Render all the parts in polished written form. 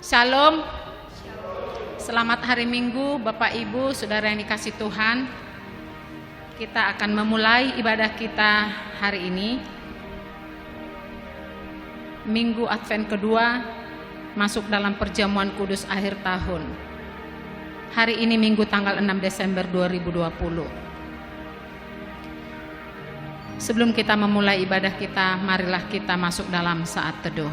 Shalom. Selamat hari Minggu, Bapak Ibu, Saudara yang dikasih Tuhan. Kita akan memulai ibadah kita hari ini. Minggu Advent kedua, masuk dalam perjamuan kudus akhir tahun. Hari ini Minggu tanggal 6 Desember 2020. Sebelum kita memulai ibadah kita, marilah kita masuk dalam saat teduh.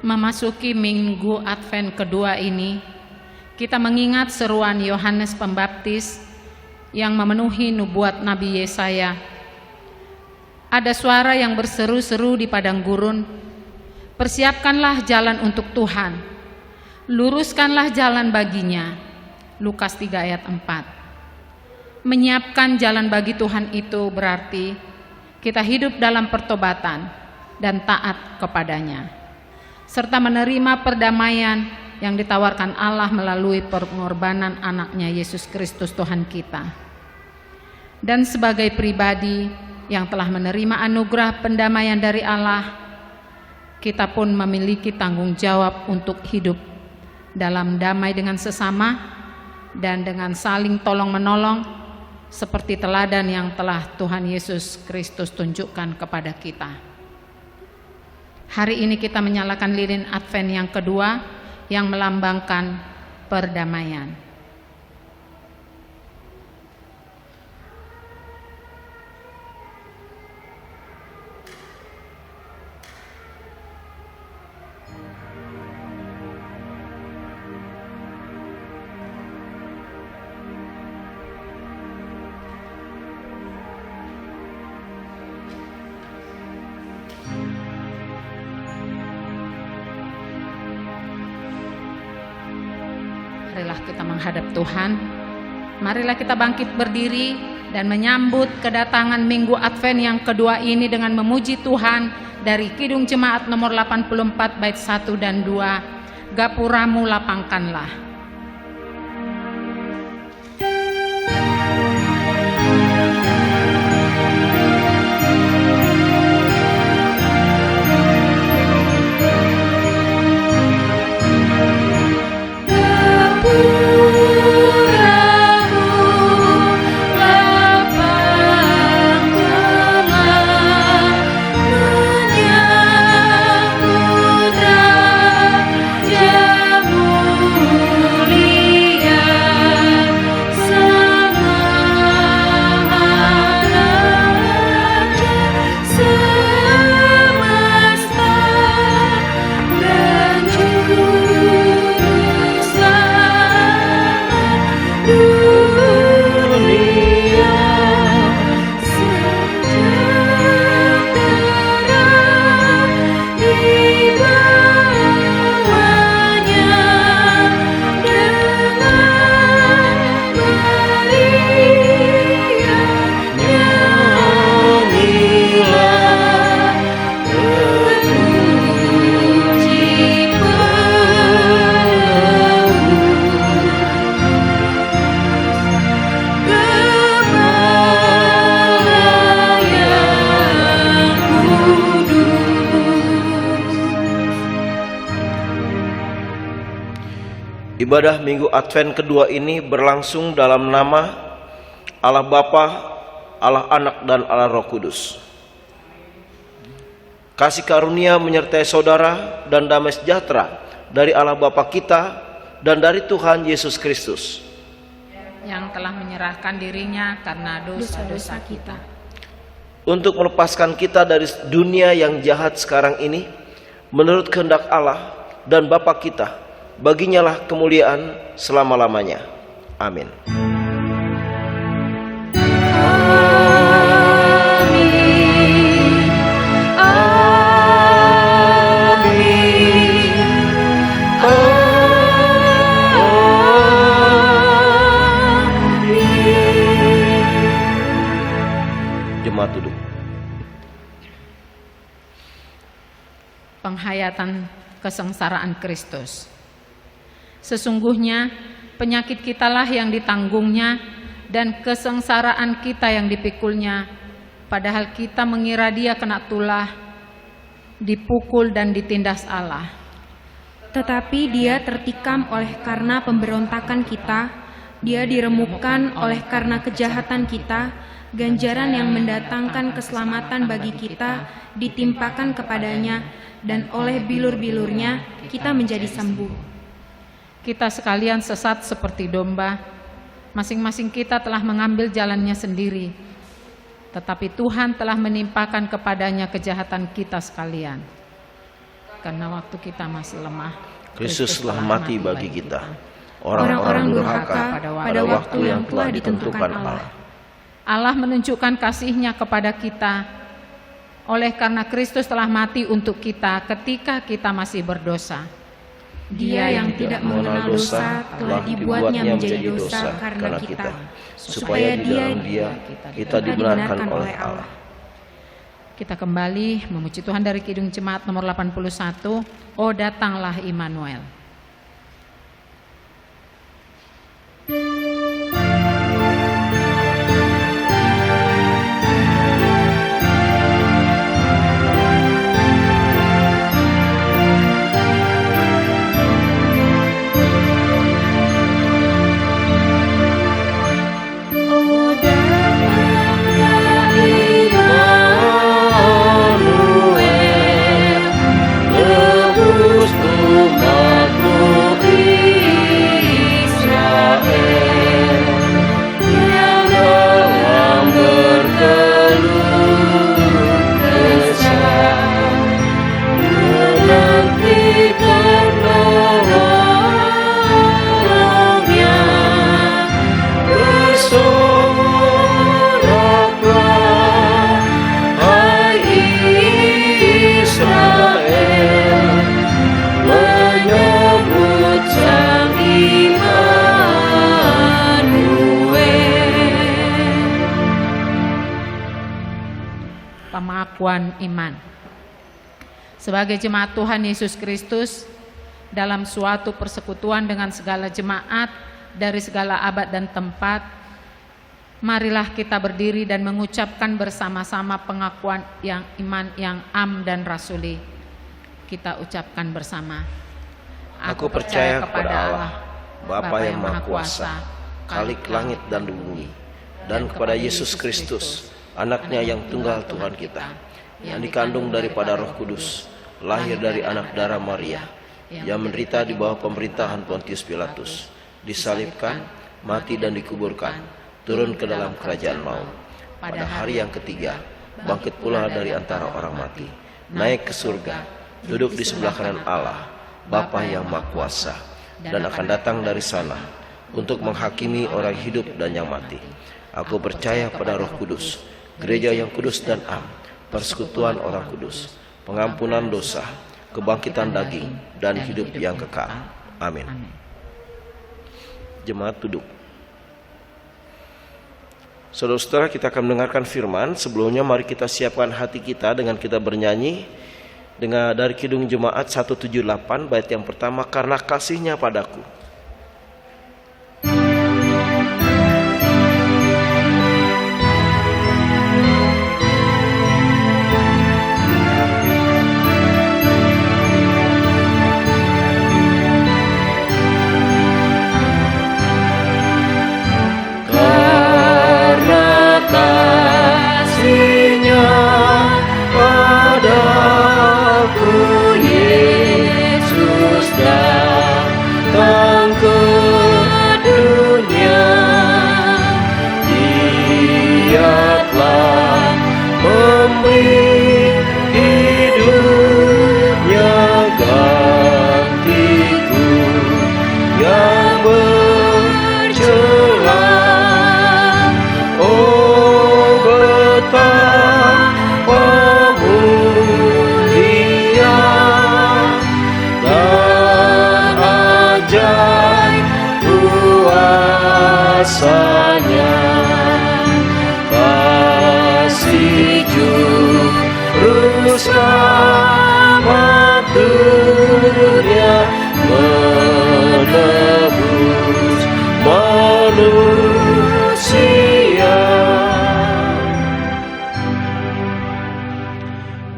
Memasuki Minggu Advent kedua ini, kita mengingat seruan Yohanes Pembaptis yang memenuhi nubuat Nabi Yesaya. Ada suara yang berseru-seru di padang gurun, "Persiapkanlah jalan untuk Tuhan, luruskanlah jalan baginya." Lukas 3 ayat 4. Menyiapkan jalan bagi Tuhan itu berarti kita hidup dalam pertobatan dan taat kepadanya, serta menerima perdamaian yang ditawarkan Allah melalui pengorbanan anaknya Yesus Kristus Tuhan kita. Dan sebagai pribadi yang telah menerima anugerah pendamaian dari Allah, kita pun memiliki tanggung jawab untuk hidup dalam damai dengan sesama dan dengan saling tolong-menolong seperti teladan yang telah Tuhan Yesus Kristus tunjukkan kepada kita. Hari ini kita menyalakan lilin Advent yang kedua yang melambangkan perdamaian. Marilah kita menghadap Tuhan. Marilah kita bangkit berdiri dan menyambut kedatangan Minggu Advent yang kedua ini dengan memuji Tuhan dari Kidung Jemaat nomor 84 bait 1 dan 2. Gapuramu lapangkanlah. Ibadah Minggu Advent kedua ini berlangsung dalam nama Allah Bapa, Allah Anak, dan Allah Roh Kudus. Kasih karunia menyertai saudara dan damai sejahtera dari Allah Bapa kita dan dari Tuhan Yesus Kristus yang telah menyerahkan dirinya karena dosa-dosa kita, untuk melepaskan kita dari dunia yang jahat sekarang ini menurut kehendak Allah dan Bapa kita. Baginya lah kemuliaan selama-lamanya. Amin. Amin. penghayatan kesengsaraan Kristus. Sesungguhnya penyakit kitalah yang ditanggungnya dan kesengsaraan kita yang dipikulnya, padahal kita mengira dia kena tulah, dipukul dan ditindas Allah. Tetapi dia tertikam oleh karena pemberontakan kita, dia diremukkan oleh karena kejahatan kita, ganjaran yang mendatangkan keselamatan bagi kita ditimpakan kepadanya, dan oleh bilur-bilurnya kita menjadi sembuh. Kita sekalian sesat seperti domba, masing-masing kita telah mengambil jalannya sendiri, tetapi Tuhan telah menimpakan kepadanya kejahatan kita sekalian. Karena waktu kita masih lemah, Kristus telah mati bagi kita, Orang-orang durhaka pada waktu yang telah ditentukan Allah. Allah menunjukkan kasih-Nya kepada kita, oleh karena Kristus telah mati untuk kita ketika kita masih berdosa. Dia yang tidak mengenal dosa telah dibuatnya menjadi dosa karena kita, supaya di dalam Dia kita dibenarkan oleh Allah. Kita kembali memuji Tuhan dari Kidung Jemaat nomor 81, "O datanglah Immanuel." Pengakuan iman. Sebagai jemaat Tuhan Yesus Kristus, dalam suatu persekutuan dengan segala jemaat dari segala abad dan tempat, marilah kita berdiri dan mengucapkan bersama-sama pengakuan yang iman yang am dan rasuli. Kita ucapkan bersama. Aku percaya kepada Allah, Bapa yang Maha Kuasa, Khalik langit dan bumi, dan kepada Yesus Kristus, Anaknya yang tunggal Tuhan kita, yang dikandung daripada Roh Kudus, lahir dari anak darah Maria, yang menderita di bawah pemerintahan Pontius Pilatus, disalibkan, mati dan dikuburkan, turun ke dalam kerajaan maut. Pada hari yang ketiga, bangkit pula dari antara orang mati, naik ke surga, duduk di sebelah kanan Allah, Bapa yang Maha Kuasa, dan akan datang dari sana untuk menghakimi orang hidup dan yang mati. Aku percaya pada Roh Kudus, gereja yang kudus dan am, persekutuan orang kudus, pengampunan dosa, kebangkitan daging, dan hidup yang kekal. Amin. Jemaat duduk. Saudara-saudara, kita akan mendengarkan firman. Sebelumnya mari kita siapkan hati kita dengan kita bernyanyi dengan dari Kidung Jemaat 178 bait yang pertama, "Karena kasih-Nya padaku." Yesus datang.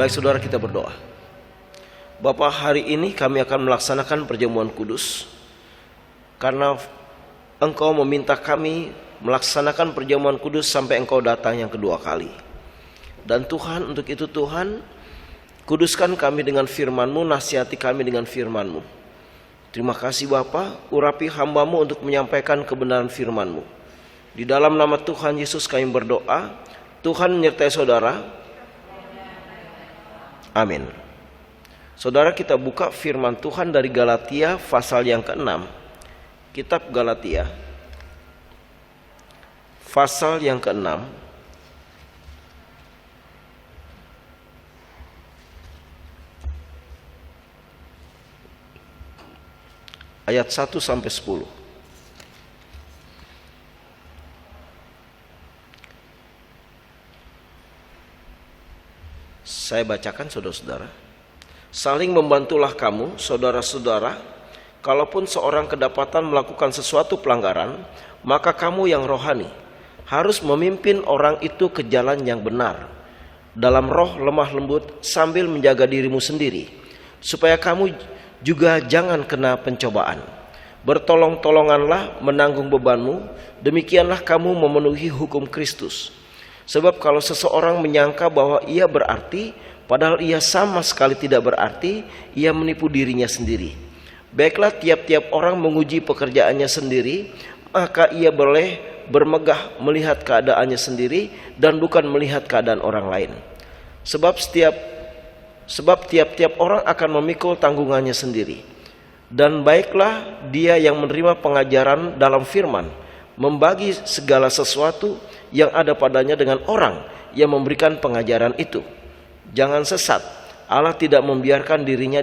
Baik saudara, kita berdoa. Bapa, hari ini kami akan melaksanakan perjamuan kudus karena Engkau meminta kami melaksanakan perjamuan kudus sampai Engkau datang yang kedua kali. Dan Tuhan, untuk itu Tuhan, kuduskan kami dengan firman-Mu, nasihati kami dengan firman-Mu. Terima kasih Bapa, urapi hamba-Mu untuk menyampaikan kebenaran firman-Mu. Di dalam nama Tuhan Yesus kami berdoa. Tuhan menyertai saudara. Amin. Saudara, kita buka firman Tuhan dari Galatia pasal yang ke-6. Kitab Galatia pasal yang ke-6 ayat 1 sampai 10. Saya bacakan saudara-saudara. Saling membantulah kamu, saudara-saudara, kalaupun seorang kedapatan melakukan sesuatu pelanggaran, maka kamu yang rohani harus memimpin orang itu ke jalan yang benar, dalam roh lemah lembut sambil menjaga dirimu sendiri, supaya kamu juga jangan kena pencobaan. Bertolong-tolonganlah menanggung bebanmu, demikianlah kamu memenuhi hukum Kristus. Sebab kalau seseorang menyangka bahwa ia berarti, padahal ia sama sekali tidak berarti, ia menipu dirinya sendiri. Baiklah, tiap-tiap orang menguji pekerjaannya sendiri, maka ia boleh bermegah melihat keadaannya sendiri dan bukan melihat keadaan orang lain. Sebab tiap-tiap orang akan memikul tanggungannya sendiri. Dan baiklah dia yang menerima pengajaran dalam firman, membagi segala sesuatu yang ada padanya dengan orang yang memberikan pengajaran itu. Jangan sesat, Allah tidak membiarkan dirinya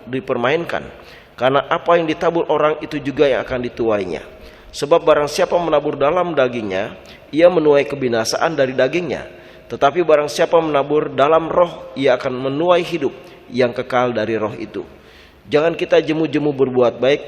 dipermainkan, karena apa yang ditabur orang itu juga yang akan dituainya. Sebab barang siapa menabur dalam dagingnya, ia menuai kebinasaan dari dagingnya. Tetapi barang siapa menabur dalam roh, ia akan menuai hidup yang kekal dari roh itu. Jangan kita jemu-jemu berbuat baik,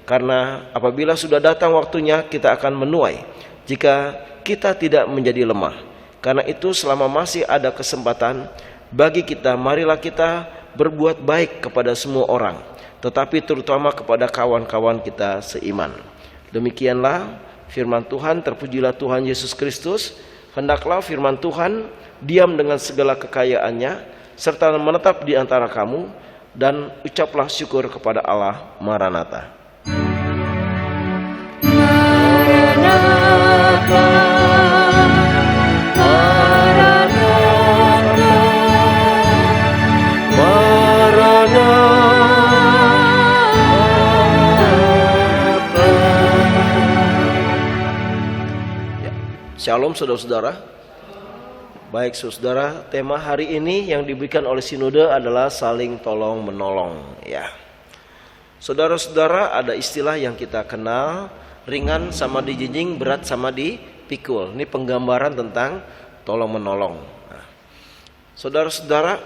karena apabila sudah datang waktunya kita akan menuai, jika kita tidak menjadi lemah. Karena itu selama masih ada kesempatan bagi kita, marilah kita berbuat baik kepada semua orang, tetapi terutama kepada kawan-kawan kita seiman. Demikianlah firman Tuhan. Terpujilah Tuhan Yesus Kristus. Hendaklah firman Tuhan diam dengan segala kekayaannya, serta menetap di antara kamu, dan ucaplah syukur kepada Allah. Maranatha. Shalom saudara-saudara. Baik saudara, tema hari ini yang diberikan oleh Sinode adalah saling tolong menolong, ya. Saudara-saudara, ada istilah yang kita kenal, ringan sama dijinjing, berat sama dipikul. Ini penggambaran tentang tolong menolong. Nah, saudara-saudara,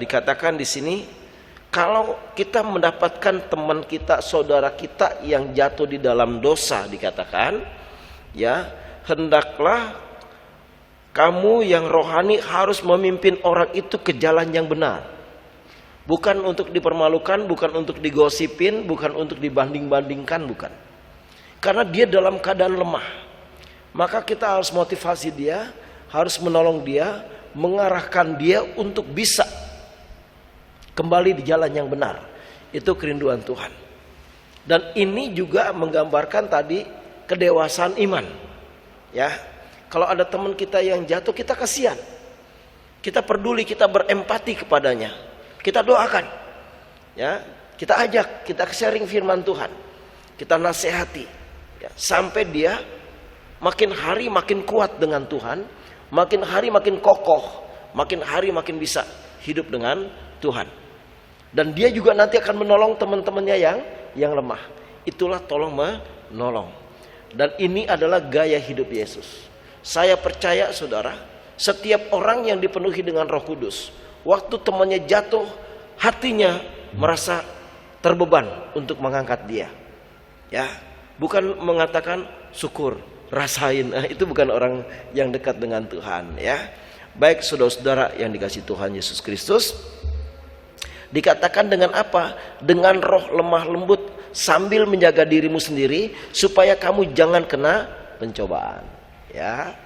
dikatakan di sini, kalau kita mendapatkan teman kita, saudara kita yang jatuh di dalam dosa, dikatakan, ya, hendaklah kamu yang rohani harus memimpin orang itu ke jalan yang benar. Bukan untuk dipermalukan, bukan untuk digosipin, bukan untuk dibanding-bandingkan, bukan. Karena dia dalam keadaan lemah. Maka kita harus motivasi dia, harus menolong dia, mengarahkan dia untuk bisa kembali di jalan yang benar. Itu kerinduan Tuhan. Dan ini juga menggambarkan tadi kedewasaan iman. Ya, kalau ada teman kita yang jatuh, kita kasihan, kita peduli, kita berempati kepadanya, kita doakan, ya, kita ajak, kita sharing firman Tuhan, kita nasihati, ya, sampai dia makin hari makin kuat dengan Tuhan, makin hari makin kokoh, makin hari makin bisa hidup dengan Tuhan. Dan dia juga nanti akan menolong teman-temannya yang lemah. Itulah tolong menolong. Dan ini adalah gaya hidup Yesus. Saya percaya saudara, setiap orang yang dipenuhi dengan Roh Kudus, waktu temannya jatuh, hatinya merasa terbeban untuk mengangkat dia. Ya, bukan mengatakan syukur, rasain. Itu bukan orang yang dekat dengan Tuhan, ya. Baik saudara-saudara yang dikasihi Tuhan Yesus Kristus, dikatakan dengan apa? Dengan roh lemah lembut sambil menjaga dirimu sendiri supaya kamu jangan kena pencobaan. Ya,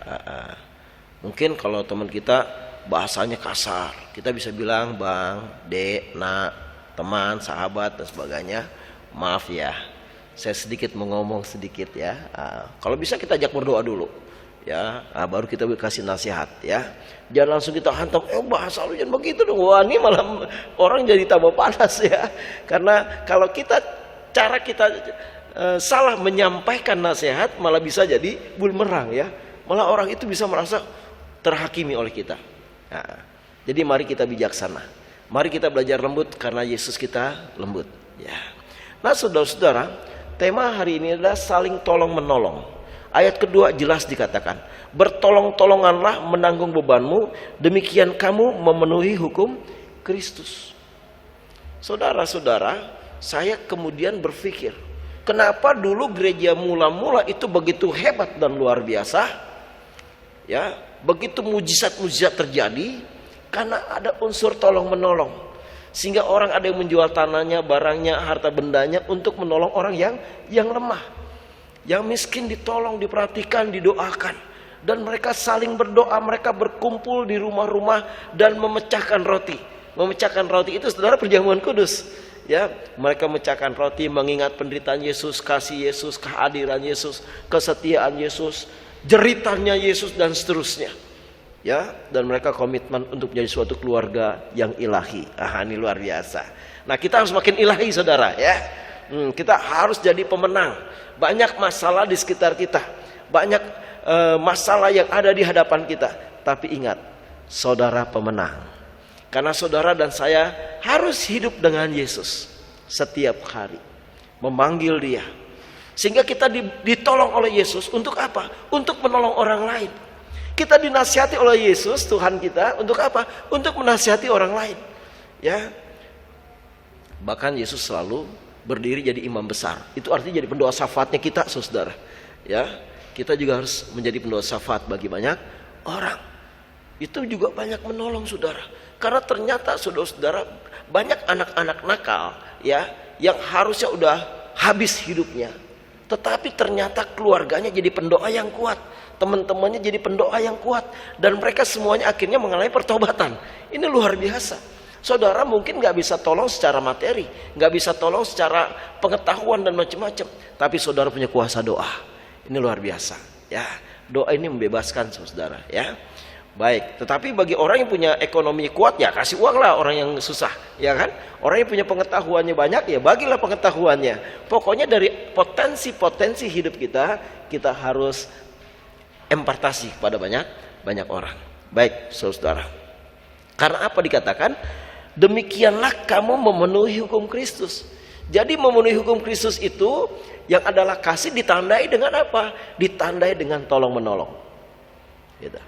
mungkin kalau teman kita bahasanya kasar, kita bisa bilang bang, dek, nak, teman, sahabat dan sebagainya. Maaf ya, saya sedikit ngomong sedikit ya. Kalau bisa kita ajak berdoa dulu, ya, baru kita kasih nasihat ya. Jangan langsung kita hantam, bahasa lu jangan begitu dong. Wah, ini malah orang jadi tambah panas ya. Karena kalau cara kita salah menyampaikan nasihat, malah bisa jadi bumerang ya. Malah orang itu bisa merasa terhakimi oleh kita. Nah, jadi mari kita bijaksana. Mari kita belajar lembut karena Yesus kita lembut ya. Nah saudara-saudara, tema hari ini adalah saling tolong menolong. Ayat kedua jelas dikatakan, bertolong-tolonganlah menanggung bebanmu, demikian kamu memenuhi hukum Kristus. Saudara-saudara, saya kemudian berpikir, kenapa dulu gereja mula-mula itu begitu hebat dan luar biasa? Ya, begitu mujizat-mujizat terjadi karena ada unsur tolong menolong. Sehingga orang ada yang menjual tanahnya, barangnya, harta bendanya untuk menolong orang yang lemah. Yang miskin ditolong, diperhatikan, didoakan. Dan mereka saling berdoa, mereka berkumpul di rumah-rumah dan memecahkan roti. Memecahkan roti itu saudara perjamuan kudus. Ya, mereka memecahkan roti mengingat penderitaan Yesus, kasih Yesus, kehadiran Yesus, kesetiaan Yesus, jeritannya Yesus dan seterusnya. Ya, dan mereka komitmen untuk menjadi suatu keluarga yang ilahi. Ini luar biasa. Nah, kita harus makin ilahi saudara ya. Kita harus jadi pemenang. Banyak masalah di sekitar kita, banyak masalah yang ada di hadapan kita. Tapi ingat, saudara pemenang. Karena saudara dan saya harus hidup dengan Yesus setiap hari, memanggil Dia. Sehingga kita ditolong oleh Yesus untuk apa? Untuk menolong orang lain. Kita dinasihati oleh Yesus, Tuhan kita, untuk apa? Untuk menasihati orang lain. Ya. Bahkan Yesus selalu berdiri jadi imam besar. Itu artinya jadi pendoa syafaatnya kita, saudara. Ya. Kita juga harus menjadi pendoa syafaat bagi banyak orang. Itu juga banyak menolong saudara. Karena ternyata saudara-saudara banyak anak-anak nakal ya yang harusnya udah habis hidupnya. Tetapi ternyata keluarganya jadi pendoa yang kuat. Teman-temannya jadi pendoa yang kuat. Dan mereka semuanya akhirnya mengalami pertobatan. Ini luar biasa. Saudara mungkin gak bisa tolong secara materi, gak bisa tolong secara pengetahuan dan macam-macam. Tapi saudara punya kuasa doa. Ini luar biasa ya. Doa ini membebaskan saudara ya. Baik, tetapi bagi orang yang punya ekonomi kuat ya kasih uang lah orang yang susah, ya kan? Orang yang punya pengetahuannya banyak ya bagilah pengetahuannya. Pokoknya dari potensi-potensi hidup kita harus impartasi kepada banyak orang. Baik, saudara. Karena apa dikatakan? Demikianlah kamu memenuhi hukum Kristus. Jadi memenuhi hukum Kristus itu yang adalah kasih ditandai dengan apa? Ditandai dengan tolong menolong. Gitu.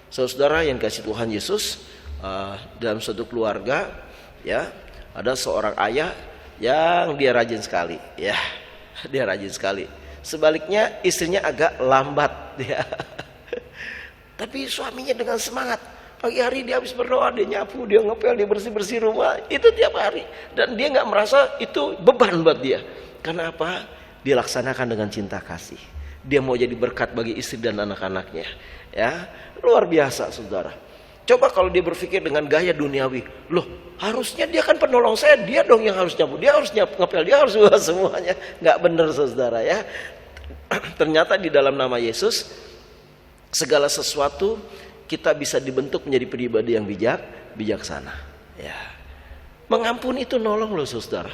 Saudara yang kasih Tuhan Yesus, dalam suatu keluarga ya ada seorang ayah yang dia rajin sekali ya. Dia rajin sekali. Sebaliknya istrinya agak lambat ya. Tapi suaminya dengan semangat. Pagi hari dia habis berdoa, dia nyapu, dia ngepel, dia bersih-bersih rumah. Itu tiap hari. Dan dia gak merasa itu beban buat dia. Karena apa? Dia laksanakan dengan cinta kasih. Dia mau jadi berkat bagi istri dan anak-anaknya. Ya, luar biasa saudara. Coba kalau dia berpikir dengan gaya duniawi. Loh, harusnya dia kan penolong saya. Dia dong yang harus nyapu, dia harus ngepel, dia harus buat semuanya. Gak benar saudara ya. Ternyata di dalam nama Yesus segala sesuatu kita bisa dibentuk menjadi pribadi yang bijaksana. Ya, mengampuni itu nolong loh saudara.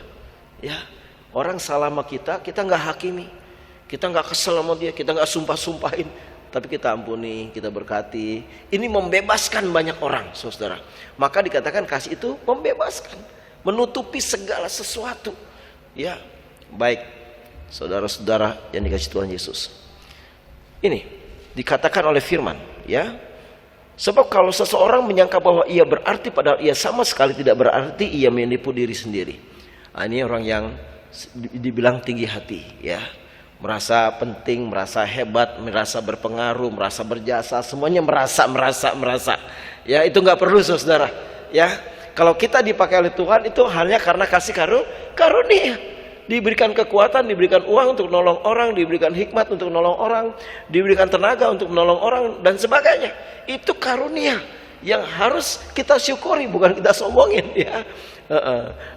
Ya, orang salah sama kita nggak hakimi, kita nggak kesel sama dia, kita nggak sumpah-sumpahin, tapi kita ampuni, kita berkati. Ini membebaskan banyak orang, saudara. Maka dikatakan kasih itu membebaskan, menutupi segala sesuatu. Ya, baik, saudara-saudara yang dikasih Tuhan Yesus. Ini dikatakan oleh Firman, ya. Sebab kalau seseorang menyangka bahwa ia berarti padahal ia sama sekali tidak berarti, ia menipu diri sendiri. Ini orang yang dibilang tinggi hati, ya. merasa penting, merasa hebat, merasa berpengaruh, merasa berjasa, semuanya merasa. Ya, itu nggak perlu saudara. Ya, kalau kita dipakai oleh Tuhan itu hanya karena kasih karunia. Diberikan kekuatan, diberikan uang untuk menolong orang, diberikan hikmat untuk menolong orang, diberikan tenaga untuk menolong orang dan sebagainya. Itu karunia yang harus kita syukuri, bukan kita sombongin ya.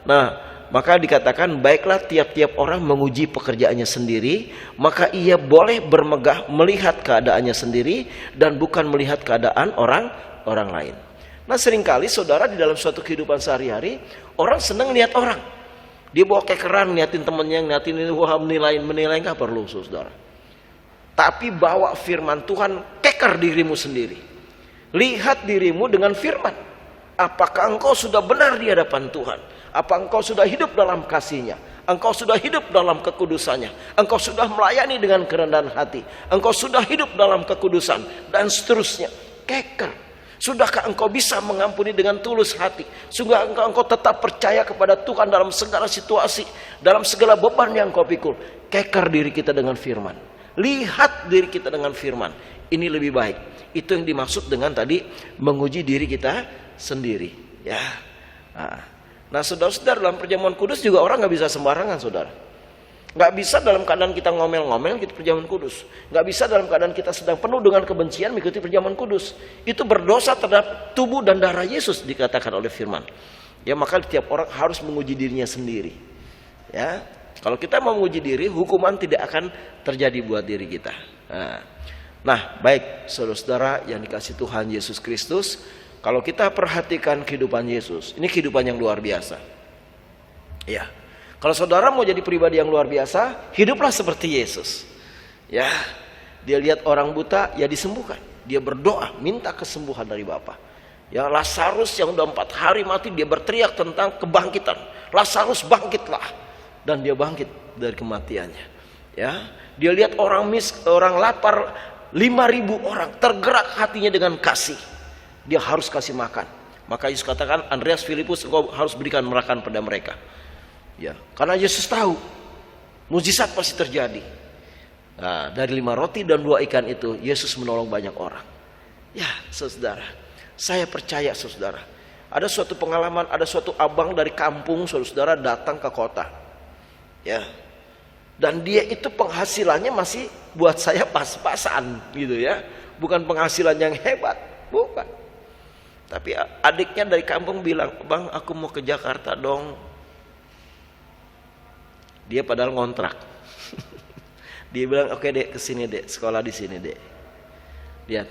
Nah, maka dikatakan baiklah tiap-tiap orang menguji pekerjaannya sendiri, maka ia boleh bermegah melihat keadaannya sendiri dan bukan melihat keadaan orang lain. Nah, seringkali saudara di dalam suatu kehidupan sehari-hari orang senang lihat orang. Dia bawa kekeran liatin temennya, liatin ini, wah menilai nggak perlu saudara. Tapi bawa firman Tuhan, keker dirimu sendiri. Lihat dirimu dengan firman. Apakah engkau sudah benar di hadapan Tuhan? Apa engkau sudah hidup dalam kasih-Nya? Engkau sudah hidup dalam kekudusannya? Engkau sudah melayani dengan kerendahan hati? Engkau sudah hidup dalam kekudusan? Dan seterusnya. Keker. Sudahkah engkau bisa mengampuni dengan tulus hati? Sudahkah engkau tetap percaya kepada Tuhan dalam segala situasi, dalam segala beban yang engkau pikul? Keker diri kita dengan firman. Lihat diri kita dengan firman. Ini lebih baik. Itu yang dimaksud dengan tadi menguji diri kita sendiri. Ya. Nah, saudara-saudara, dalam perjamuan kudus juga orang nggak bisa sembarangan, saudara. Nggak bisa dalam keadaan kita ngomel-ngomel gitu perjamuan kudus. Nggak bisa dalam keadaan kita sedang penuh dengan kebencian mengikuti perjamuan kudus. Itu berdosa terhadap tubuh dan darah Yesus dikatakan oleh firman. Ya, maka tiap orang harus menguji dirinya sendiri. Ya, kalau kita mau menguji diri, hukuman tidak akan terjadi buat diri kita. Nah, baik saudara-saudara yang dikasihi Tuhan Yesus Kristus. Kalau kita perhatikan kehidupan Yesus, ini kehidupan yang luar biasa. Ya, kalau saudara mau jadi pribadi yang luar biasa, hiduplah seperti Yesus. Ya, dia lihat orang buta, ya disembuhkan. Dia berdoa, minta kesembuhan dari Bapa. Ya, Lazarus yang udah 4 hari mati, dia berteriak tentang kebangkitan. Lazarus bangkitlah, dan dia bangkit dari kematiannya. Ya, dia lihat orang lapar, 5.000 orang, tergerak hatinya dengan kasih. Dia harus kasih makan. Maka Yesus katakan, Andreas, Filipus, engkau harus berikan makan pada mereka. Ya, karena Yesus tahu mujizat pasti terjadi. Nah, dari 5 roti dan 2 ikan itu Yesus menolong banyak orang. Ya, saudara, saya percaya saudara, ada suatu pengalaman, ada suatu abang dari kampung saudara datang ke kota. Ya, dan dia itu penghasilannya masih buat saya pas-pasan gitu ya, bukan penghasilan yang hebat, bukan. Tapi adiknya dari kampung bilang, bang, aku mau ke Jakarta dong. Dia padahal ngontrak. Dia bilang, oke dek, kesini dek, sekolah di sini dek. Lihat,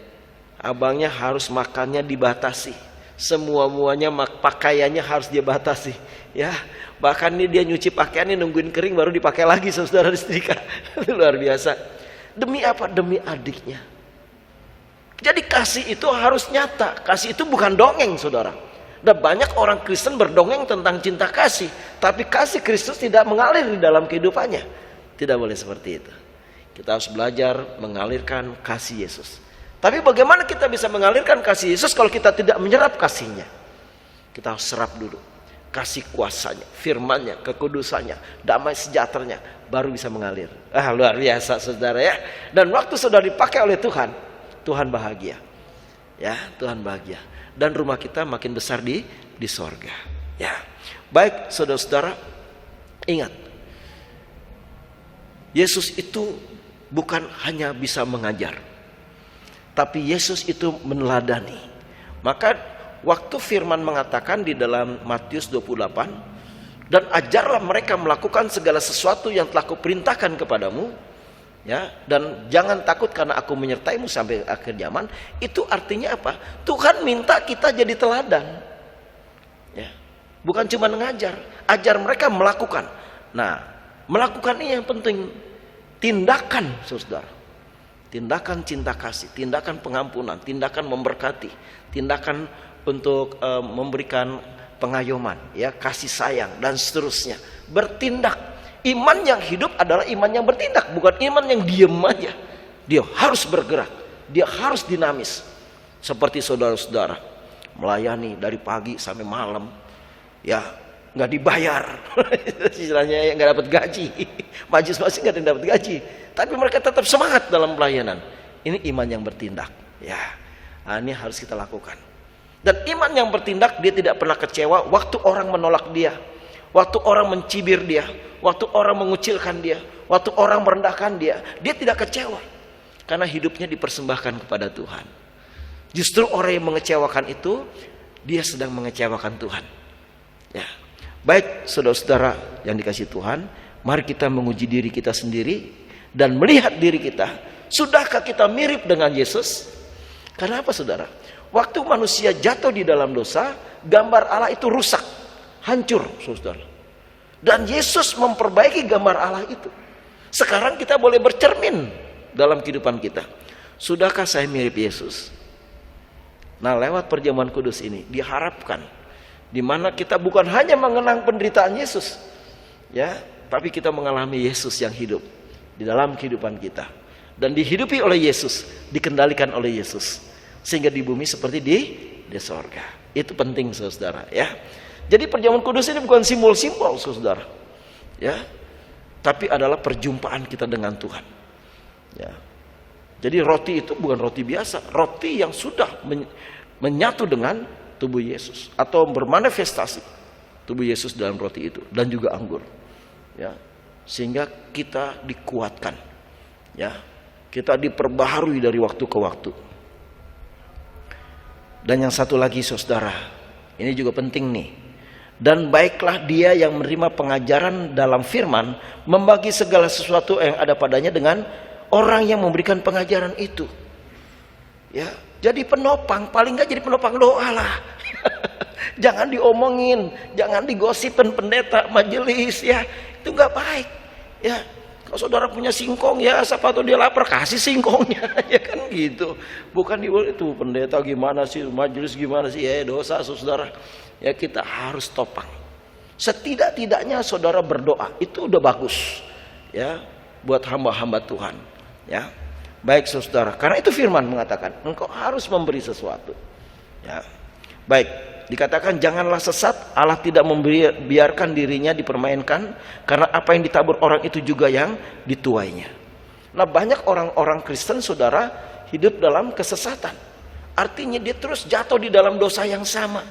abangnya harus makannya dibatasi, semua-muanya pakaiannya harus dia batasi. Ya, bahkan ini dia nyuci pakaiannya nungguin kering baru dipakai lagi saudara setrika. Luar biasa. Demi apa? Demi adiknya. Jadi kasih itu harus nyata. Kasih itu bukan dongeng saudara. Dan banyak orang Kristen berdongeng tentang cinta kasih, tapi kasih Kristus tidak mengalir di dalam kehidupannya. Tidak boleh seperti itu. Kita harus belajar mengalirkan kasih Yesus. Tapi bagaimana kita bisa mengalirkan kasih Yesus kalau kita tidak menyerap kasihnya? Kita harus serap dulu kasih kuasanya, firmannya, kekudusannya, damai sejahteranya, baru bisa mengalir. Luar biasa saudara ya. Dan waktu saudara dipakai oleh Tuhan, Tuhan bahagia. Ya, Tuhan bahagia. Dan rumah kita makin besar di sorga. Ya. Baik saudara-saudara, ingat, Yesus itu bukan hanya bisa mengajar, tapi Yesus itu meneladani. Maka waktu firman mengatakan di dalam Matius 28, dan ajarlah mereka melakukan segala sesuatu yang telah kuperintahkan kepadamu, ya, dan jangan takut karena aku menyertaimu sampai akhir zaman. Itu artinya apa? Tuhan minta kita jadi teladan. Ya, bukan cuma mengajar, ajar mereka melakukan. Nah, melakukan ini yang penting, tindakan saudara. Tindakan cinta kasih, tindakan pengampunan, tindakan memberkati, tindakan untuk memberikan pengayoman, ya, kasih sayang dan seterusnya. Bertindak. Iman yang hidup adalah iman yang bertindak, bukan iman yang diem aja. Dia harus bergerak, dia harus dinamis. Seperti saudara-saudara melayani dari pagi sampai malam, ya, nggak dibayar, istilahnya nggak dapat gaji, majelis masih nggak dapat gaji, tapi mereka tetap semangat dalam pelayanan. Ini iman yang bertindak, ya. Nah, ini harus kita lakukan. Dan iman yang bertindak, dia tidak pernah kecewa waktu orang menolak dia, waktu orang mencibir dia, waktu orang mengucilkan dia, waktu orang merendahkan dia. Dia tidak kecewa karena hidupnya dipersembahkan kepada Tuhan. Justru orang yang mengecewakan itu, dia sedang mengecewakan Tuhan. Ya. Baik saudara-saudara yang dikasihi Tuhan, mari kita menguji diri kita sendiri dan melihat diri kita. Sudahkah kita mirip dengan Yesus? Karena apa saudara? Waktu manusia jatuh di dalam dosa, gambar Allah itu rusak, hancur saudara. Dan Yesus memperbaiki gambar Allah itu. Sekarang kita boleh bercermin dalam kehidupan kita. Sudahkah saya mirip Yesus? Nah, lewat perjamuan kudus ini diharapkan, di mana kita bukan hanya mengenang penderitaan Yesus, ya, tapi kita mengalami Yesus yang hidup di dalam kehidupan kita dan dihidupi oleh Yesus, dikendalikan oleh Yesus, sehingga di bumi seperti di sorga. Itu penting saudara, ya. Jadi perjamuan kudus ini bukan simbol-simbol saudara, ya, tapi adalah perjumpaan kita dengan Tuhan, ya. Jadi roti itu bukan roti biasa, roti yang sudah menyatu dengan tubuh Yesus atau bermanifestasi tubuh Yesus dalam roti itu, dan juga anggur, ya, sehingga kita dikuatkan, ya, kita diperbaharui dari waktu ke waktu. Dan yang satu lagi saudara, ini juga penting nih. Dan baiklah dia yang menerima pengajaran dalam firman, membagi segala sesuatu yang ada padanya dengan orang yang memberikan pengajaran itu, ya. Jadi penopang, paling nggak jadi penopang doa lah. Jangan diomongin, jangan digosipin pendeta majelis, ya. Itu nggak baik, ya. Kalau saudara punya singkong, ya, siapa tahu dia lapar, kasih singkongnya, ya kan gitu. Bukan itu pendeta gimana sih, majelis gimana sih, ya dosa saudara. Ya, kita harus topang. Setidak-tidaknya saudara berdoa, itu udah bagus, ya, buat hamba-hamba Tuhan, ya. Baik saudara, karena itu firman mengatakan engkau harus memberi sesuatu, ya. Baik, dikatakan janganlah sesat, Allah tidak membiarkan dirinya dipermainkan, karena apa yang ditabur orang itu juga yang dituainya. Nah, banyak orang-orang Kristen saudara hidup dalam kesesatan, artinya dia terus jatuh di dalam dosa yang sama,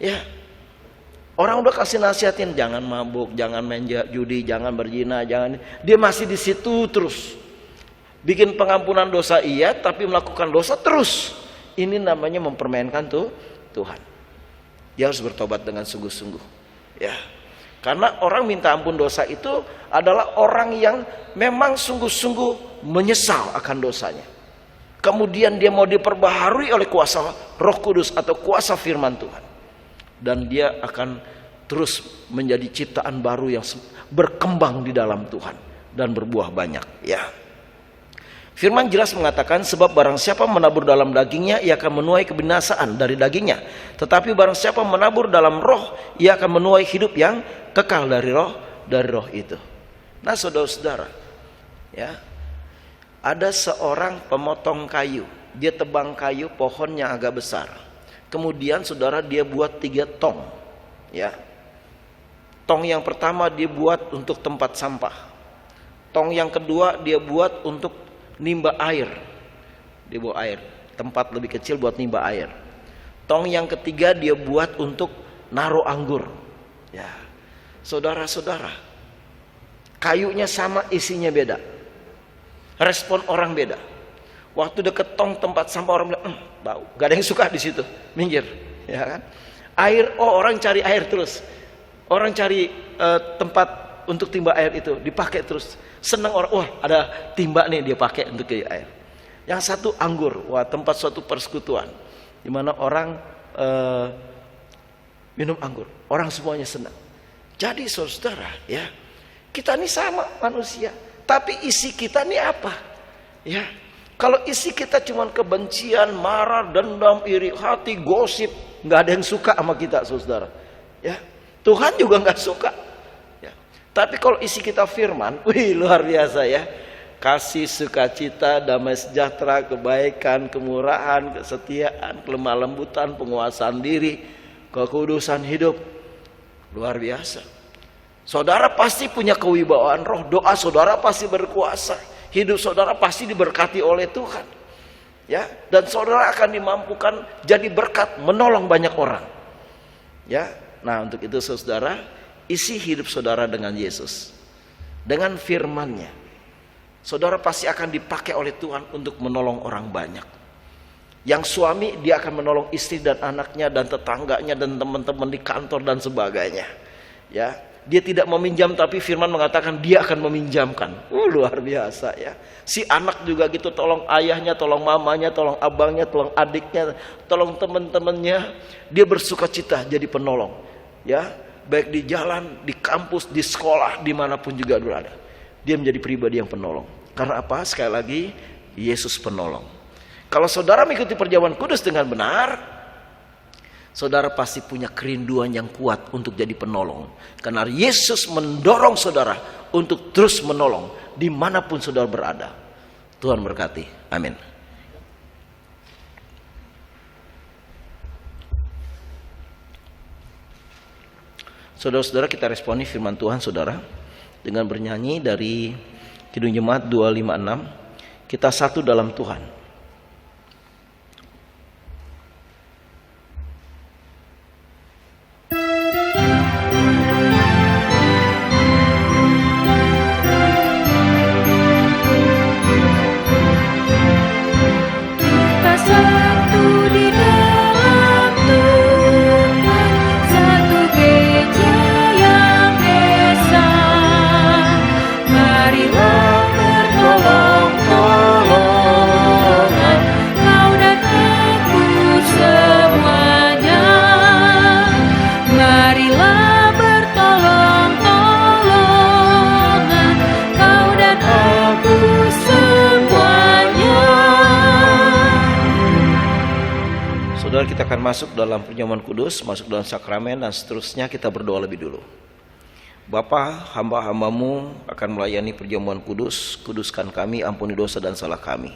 ya. Orang udah kasih nasihatin jangan mabuk, jangan main judi, jangan berzina, jangan, dia masih di situ terus. Bikin pengampunan dosa iya, tapi melakukan dosa terus. Ini namanya mempermainkan Tuhan. Dia harus bertobat dengan sungguh-sungguh, ya. Karena orang minta ampun dosa itu adalah orang yang memang sungguh-sungguh menyesal akan dosanya. Kemudian dia mau diperbaharui oleh kuasa Roh Kudus atau kuasa firman Tuhan. Dan dia akan terus menjadi ciptaan baru yang berkembang di dalam Tuhan dan berbuah banyak, ya. Firman jelas mengatakan, sebab barang siapa menabur dalam dagingnya, ia akan menuai kebinasaan dari dagingnya. Tetapi barang siapa menabur dalam roh, ia akan menuai hidup yang kekal dari roh itu. Nah saudara-saudara, ya, ada seorang pemotong kayu. Dia tebang kayu pohon yang agak besar. Kemudian saudara dia buat 3 tong, ya. Tong yang pertama dia buat untuk tempat sampah. Tong yang kedua dia buat untuk nimba air, dia bawa air, tempat lebih kecil buat nimba air. Tong yang ketiga dia buat untuk naruh anggur, ya. Saudara-saudara, kayunya sama, isinya beda, respon orang beda. Waktu deket tong tempat sampah orang bilang bau, gak ada yang suka di situ, minggir, ya kan. Air, orang cari air terus, orang cari tempat untuk timba air itu dipakai terus. Senang orang, wah ada timba nih dia pakai untuk kayak air. Yang satu anggur, wah tempat suatu persekutuan di mana orang minum anggur, orang semuanya senang. Jadi saudara, ya, kita ini sama manusia, tapi isi kita ini apa? Ya, kalau isi kita cuma kebencian, marah, dendam, iri hati, gosip, nggak ada yang suka sama kita, saudara. Ya, Tuhan juga nggak suka. Tapi kalau isi kita firman, wih luar biasa, ya. Kasih, sukacita, damai sejahtera, kebaikan, kemurahan, kesetiaan, kelemah lembutan, penguasaan diri, kekudusan hidup. Luar biasa. Saudara pasti punya kewibawaan roh. Doa saudara pasti berkuasa. Hidup saudara pasti diberkati oleh Tuhan. Ya, dan saudara akan dimampukan jadi berkat menolong banyak orang. Ya. Nah, untuk itu saudara, isi hidup saudara dengan Yesus. Dengan firman-Nya. Saudara pasti akan dipakai oleh Tuhan untuk menolong orang banyak. Yang suami, dia akan menolong istri dan anaknya dan tetangganya dan teman-teman di kantor dan sebagainya. Ya, dia tidak meminjam, tapi firman mengatakan dia akan meminjamkan. Luar biasa ya. Si anak juga gitu, tolong ayahnya, tolong mamanya, tolong abangnya, tolong adiknya, tolong teman-temannya. Dia bersukacita jadi penolong. Ya, baik di jalan, di kampus, di sekolah, dimanapun juga berada. Dia menjadi pribadi yang penolong. Karena apa? Sekali lagi, Yesus penolong. Kalau saudara mengikuti perjamuan kudus dengan benar, saudara pasti punya kerinduan yang kuat untuk jadi penolong. Karena Yesus mendorong saudara untuk terus menolong dimanapun saudara berada. Tuhan berkati. Amin. Saudara-saudara, kita responi firman Tuhan saudara dengan bernyanyi dari Kidung Jemaat 256. Kita satu dalam Tuhan. Kita akan masuk dalam perjamuan kudus, masuk dalam sakramen dan seterusnya. Kita berdoa lebih dulu. Bapa, hamba-hambamu akan melayani perjamuan kudus. Kuduskan kami, ampuni dosa dan salah kami.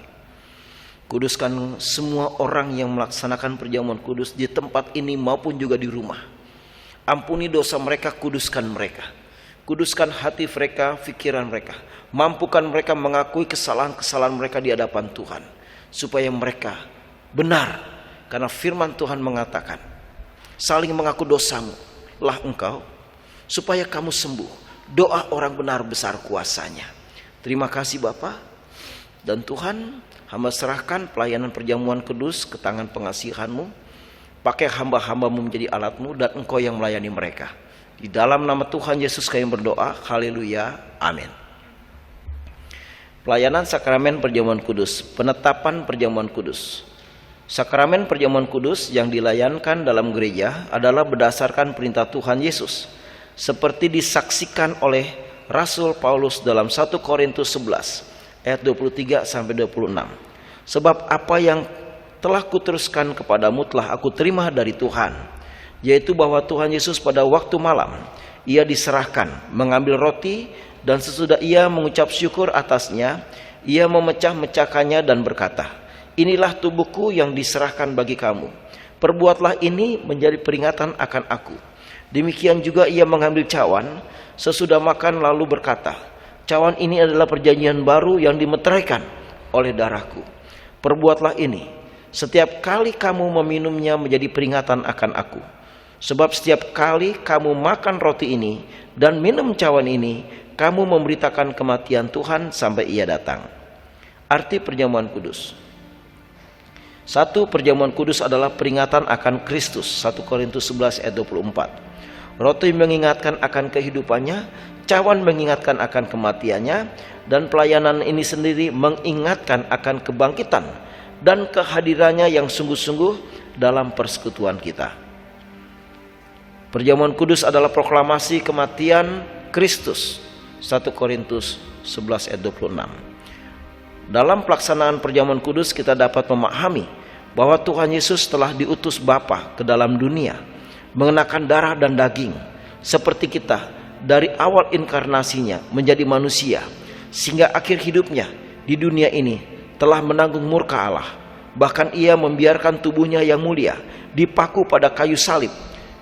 Kuduskan semua orang yang melaksanakan perjamuan kudus di tempat ini maupun juga di rumah. Ampuni dosa mereka, kuduskan mereka. Kuduskan hati mereka, pikiran mereka. Mampukan mereka mengakui kesalahan-kesalahan mereka di hadapan Tuhan, supaya mereka benar. Karena firman Tuhan mengatakan, saling mengaku dosamu lah engkau, supaya kamu sembuh. Doa orang benar besar kuasanya. Terima kasih Bapa. Dan Tuhan, hamba serahkan pelayanan perjamuan kudus ke tangan pengasihan-Mu. Pakai hamba-hamba-Mu menjadi alat-Mu, dan Engkau yang melayani mereka. Di dalam nama Tuhan Yesus kami berdoa. Haleluya. Amin. Pelayanan sakramen perjamuan kudus. Penetapan perjamuan kudus. Sakramen perjamuan kudus yang dilayankan dalam gereja adalah berdasarkan perintah Tuhan Yesus, seperti disaksikan oleh Rasul Paulus dalam 1 Korintus 11 ayat 23 sampai 26. Sebab apa yang telah kuteruskan kepadamu telah aku terima dari Tuhan, yaitu bahwa Tuhan Yesus pada waktu malam ia diserahkan mengambil roti, dan sesudah ia mengucap syukur atasnya, ia memecah-mecahkannya dan berkata, inilah tubuhku yang diserahkan bagi kamu. Perbuatlah ini menjadi peringatan akan aku. Demikian juga ia mengambil cawan sesudah makan lalu berkata, cawan ini adalah perjanjian baru yang dimeteraikan oleh darahku. Perbuatlah ini setiap kali kamu meminumnya menjadi peringatan akan aku. Sebab setiap kali kamu makan roti ini dan minum cawan ini, kamu memberitakan kematian Tuhan sampai ia datang. Arti perjamuan kudus. 1. Perjamuan kudus adalah peringatan akan Kristus. 1 Korintus 11 ayat 24. Roti mengingatkan akan kehidupannya, cawan mengingatkan akan kematiannya, dan pelayanan ini sendiri mengingatkan akan kebangkitan dan kehadirannya yang sungguh-sungguh dalam persekutuan kita. Perjamuan kudus adalah proklamasi kematian Kristus. 1 Korintus 11 ayat 26. Dalam pelaksanaan perjamuan kudus kita dapat memahami bahwa Tuhan Yesus telah diutus Bapa ke dalam dunia mengenakan darah dan daging seperti kita dari awal inkarnasinya menjadi manusia, sehingga akhir hidupnya di dunia ini telah menanggung murka Allah. Bahkan ia membiarkan tubuhnya yang mulia dipaku pada kayu salib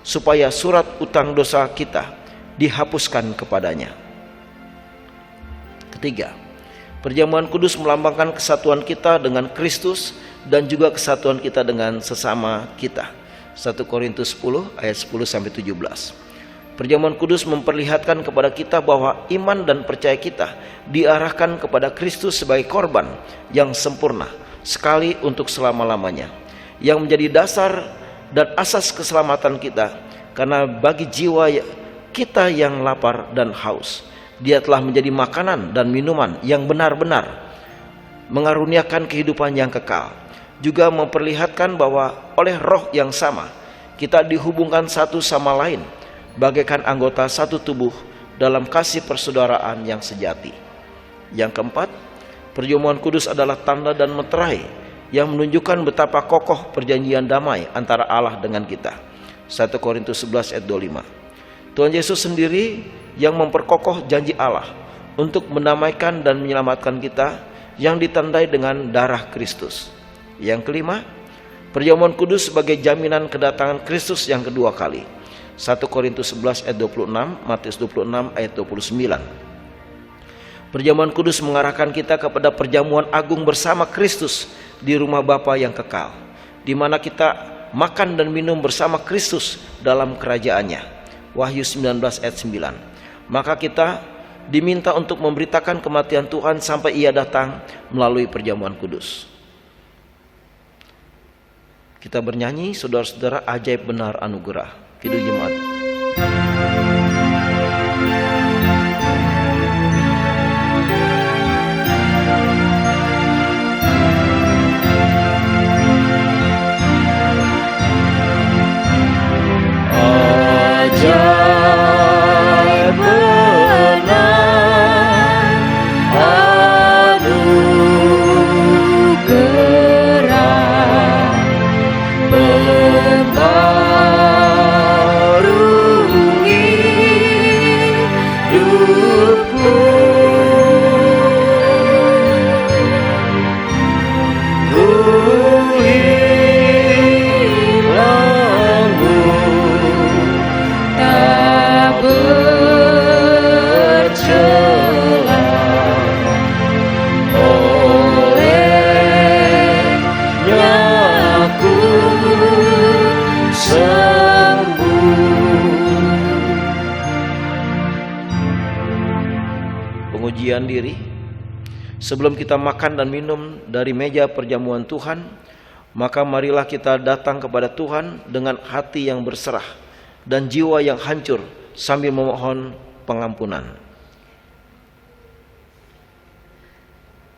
supaya surat utang dosa kita dihapuskan kepadanya. Ketiga, perjamuan kudus melambangkan kesatuan kita dengan Kristus dan juga kesatuan kita dengan sesama kita. 1 Korintus 10 ayat 10-17. Perjamuan kudus memperlihatkan kepada kita bahwa iman dan percaya kita diarahkan kepada Kristus sebagai korban yang sempurna sekali untuk selama-lamanya, yang menjadi dasar dan asas keselamatan kita. Karena bagi jiwa kita yang lapar dan haus, Dia telah menjadi makanan dan minuman yang benar-benar mengaruniakan kehidupan yang kekal. Juga memperlihatkan bahwa oleh roh yang sama kita dihubungkan satu sama lain bagaikan anggota satu tubuh dalam kasih persaudaraan yang sejati. Yang keempat, perjamuan kudus adalah tanda dan meterai yang menunjukkan betapa kokoh perjanjian damai antara Allah dengan kita. 1 Korintus 11 ayat 25. Tuhan Yesus sendiri yang memperkokoh janji Allah untuk mendamaikan dan menyelamatkan kita, yang ditandai dengan darah Kristus. Yang kelima, perjamuan kudus sebagai jaminan kedatangan Kristus yang kedua kali. 1 Korintus 11 ayat 26, Matius 26 ayat 29. Perjamuan kudus mengarahkan kita kepada perjamuan agung bersama Kristus di rumah Bapa yang kekal, di mana kita makan dan minum bersama Kristus dalam kerajaannya. Wahyu 19 ayat 9. Maka kita diminta untuk memberitakan kematian Tuhan sampai Ia datang melalui perjamuan kudus. Kita bernyanyi, saudara-saudara, ajaib benar anugerah. Kidung Jemaat. Ajaib benar anugerah membarui hidupku. Ku hilangmu tak bercela, olehnya aku sembuh. Pengujian diri. Sebelum kita makan dan minum dari meja perjamuan Tuhan, maka marilah kita datang kepada Tuhan dengan hati yang berserah dan jiwa yang hancur sambil memohon pengampunan.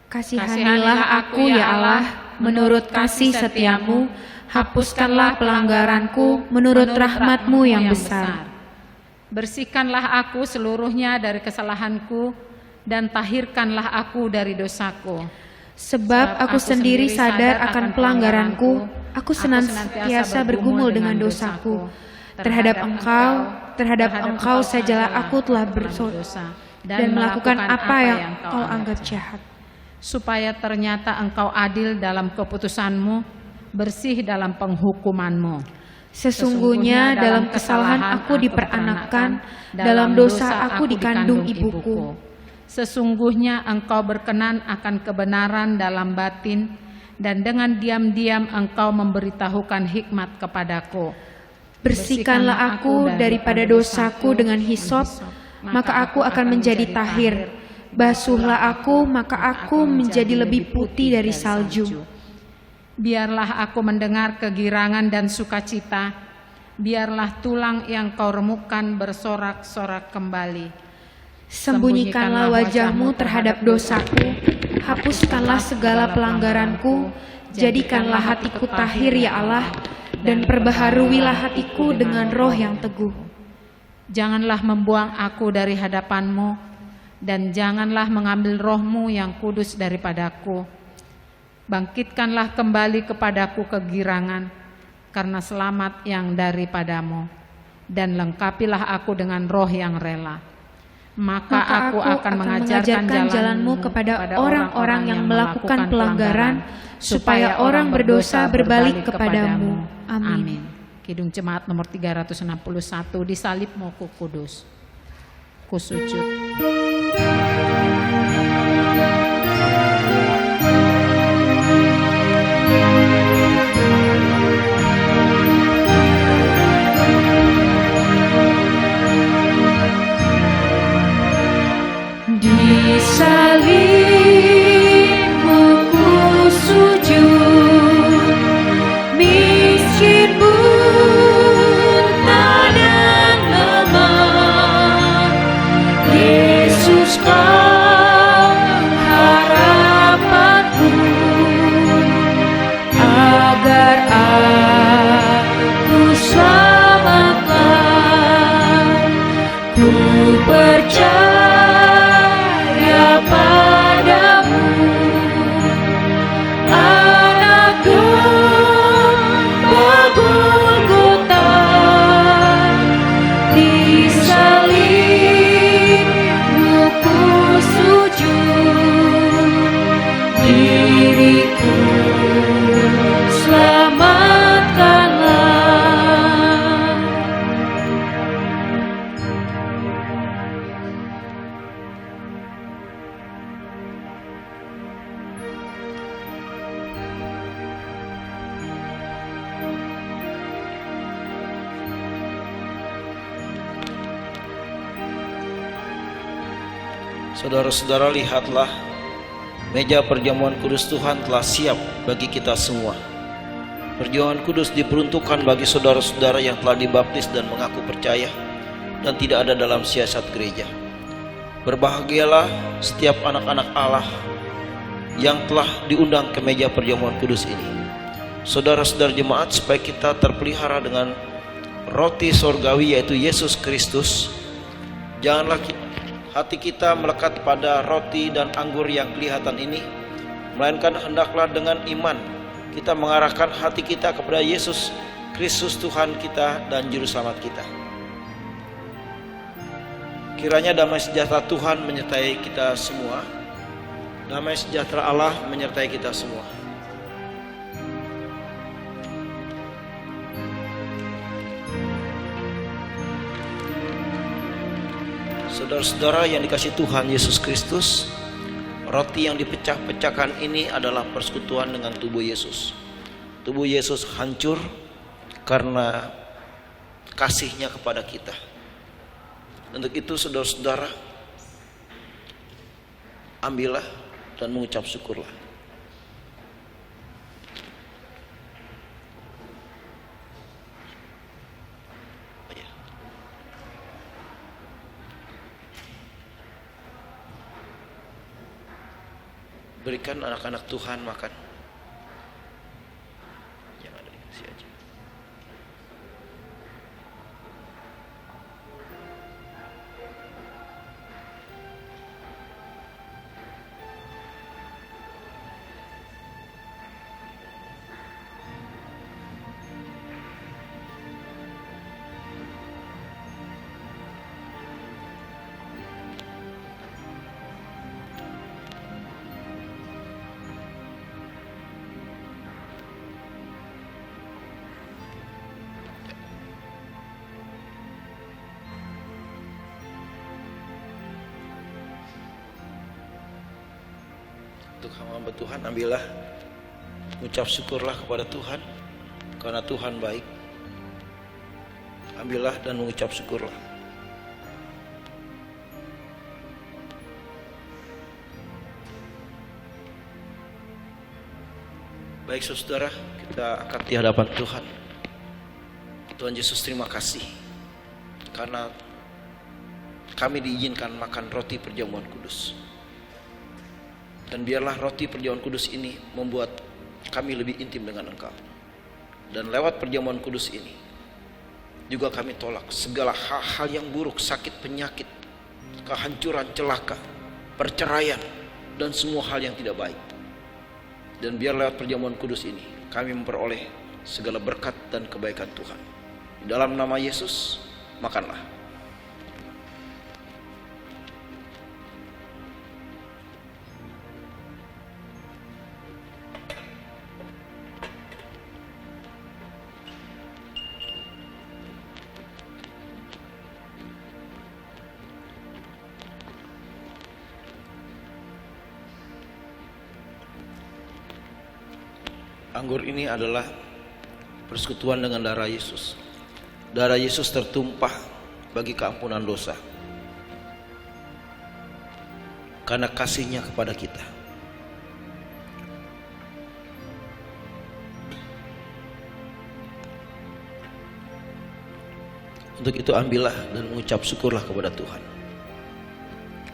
Kasihanilah aku ya Allah, menurut kasih setiamu, hapuskanlah pelanggaranku menurut rahmat-Mu yang besar. Bersihkanlah aku seluruhnya dari kesalahanku, dan tahirkanlah aku dari dosaku. Sebab aku sendiri sadar akan pelanggaranku, aku senantiasa bergumul dengan dosaku. Terhadap Engkau sajalah aku telah berdosa dan melakukan apa yang Kau anggap jahat. Supaya ternyata Engkau adil dalam keputusan-Mu, bersih dalam penghukuman-Mu. Sesungguhnya dalam kesalahan aku diperanakkan, dalam dosa aku dikandung ibuku. Sesungguhnya Engkau berkenan akan kebenaran dalam batin, dan dengan diam-diam Engkau memberitahukan hikmat kepadaku. Bersihkanlah aku daripada dosaku dengan hisop, maka aku akan menjadi tahir. Basuhlah aku, maka aku menjadi lebih putih dari salju. Biarlah aku mendengar kegirangan dan sukacita, biarlah tulang yang Kau remukkan bersorak-sorak kembali. Sembunyikanlah wajah-Mu terhadap dosaku, hapuskanlah segala pelanggaranku, jadikanlah hatiku tahir ya Allah, dan perbaharuilah hatiku dengan roh yang teguh. Janganlah membuang aku dari hadapan-Mu, dan janganlah mengambil roh-Mu yang kudus daripadaku. Bangkitkanlah kembali kepadaku kegirangan, karena selamat yang daripadamu, dan lengkapilah aku dengan roh yang rela. Maka aku akan mengajarkan jalan-Mu kepada orang-orang yang melakukan pelanggaran, supaya orang berdosa berbalik kepadamu. Amin. Kidung Jemaat nomor 361, disalibmu ku kudus. Ku sujud. Di salibmu ku sujud, miskin buta dan lemah. Yesus kau harapanku, agar aku selamatlah. Ku percaya padamu, anak domba Golgota. Di salibmu ku sujud, diriku selamatkanlah. Saudara-saudara, lihatlah, meja perjamuan kudus Tuhan telah siap bagi kita semua. Perjamuan kudus diperuntukkan bagi saudara-saudara yang telah dibaptis dan mengaku percaya dan tidak ada dalam siasat gereja. Berbahagialah setiap anak-anak Allah yang telah diundang ke meja perjamuan kudus ini. Saudara-saudara jemaat, supaya kita terpelihara dengan roti sorgawi yaitu Yesus Kristus, janganlah hati kita melekat pada roti dan anggur yang kelihatan ini, melainkan hendaklah dengan iman kita mengarahkan hati kita kepada Yesus Kristus Tuhan kita dan Juru Selamat kita. Kiranya damai sejahtera Tuhan menyertai kita semua. Damai sejahtera Allah menyertai kita semua. Saudara-saudara yang dikasihi Tuhan Yesus Kristus, roti yang dipecah-pecahkan ini adalah persekutuan dengan tubuh Yesus. Tubuh Yesus hancur karena kasihnya kepada kita. Untuk itu saudara-saudara, ambillah dan mengucap syukurlah. Berikan anak-anak Tuhan makan. Yang ada dikasih aja. Untuk hamba Tuhan, ambillah, ucap syukurlah kepada Tuhan karena Tuhan baik. Ambillah dan mengucap syukurlah. Baik saudara, kita angkat di hadapan Tuhan. Tuhan Yesus, terima kasih karena kami diizinkan makan roti perjamuan kudus. Dan biarlah roti perjamuan kudus ini membuat kami lebih intim dengan Engkau. Dan lewat perjamuan kudus ini juga kami tolak segala hal-hal yang buruk, sakit, penyakit, kehancuran, celaka, perceraian, dan semua hal yang tidak baik. Dan biar lewat perjamuan kudus ini kami memperoleh segala berkat dan kebaikan Tuhan. Di dalam nama Yesus, makanlah. Anggur ini adalah persekutuan dengan darah Yesus. Darah Yesus tertumpah bagi keampunan dosa karena kasih-Nya kepada kita. Untuk itu ambillah dan mengucap syukurlah kepada Tuhan,